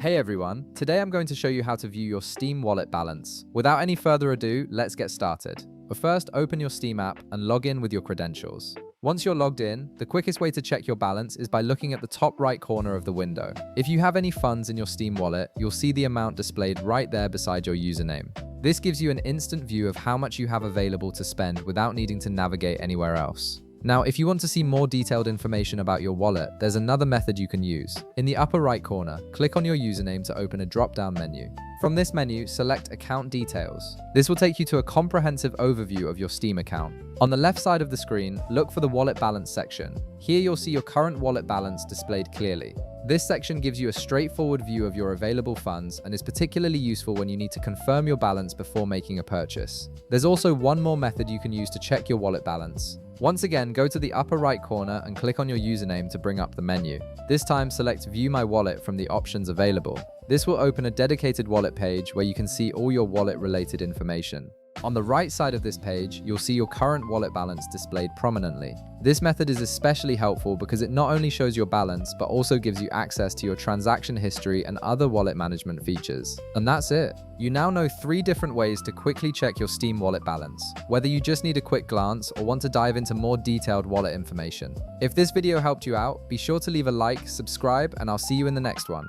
Hey everyone, today I'm going to show you how to view your Steam wallet balance. Without any further ado, let's get started. But first, open your Steam app and log in with your credentials. Once you're logged in, the quickest way to check your balance is by looking at the top right corner of the window. If you have any funds in your Steam wallet, you'll see the amount displayed right there beside your username. This gives you an instant view of how much you have available to spend without needing to navigate anywhere else. Now, if you want to see more detailed information about your wallet, there's another method you can use. In the upper right corner, click on your username to open a drop-down menu. From this menu, select Account Details. This will take you to a comprehensive overview of your Steam account. On the left side of the screen, look for the Wallet Balance section. Here you'll see your current wallet balance displayed clearly. This section gives you a straightforward view of your available funds and is particularly useful when you need to confirm your balance before making a purchase. There's also one more method you can use to check your wallet balance. Once again, go to the upper right corner and click on your username to bring up the menu. This time, select View My Wallet from the options available. This will open a dedicated wallet page where you can see all your wallet-related information. On the right side of this page, you'll see your current wallet balance displayed prominently. This method is especially helpful because it not only shows your balance, but also gives you access to your transaction history and other wallet management features. And that's it. You now know 3 different ways to quickly check your Steam wallet balance, whether you just need a quick glance or want to dive into more detailed wallet information. If this video helped you out, be sure to leave a like, subscribe, and I'll see you in the next one.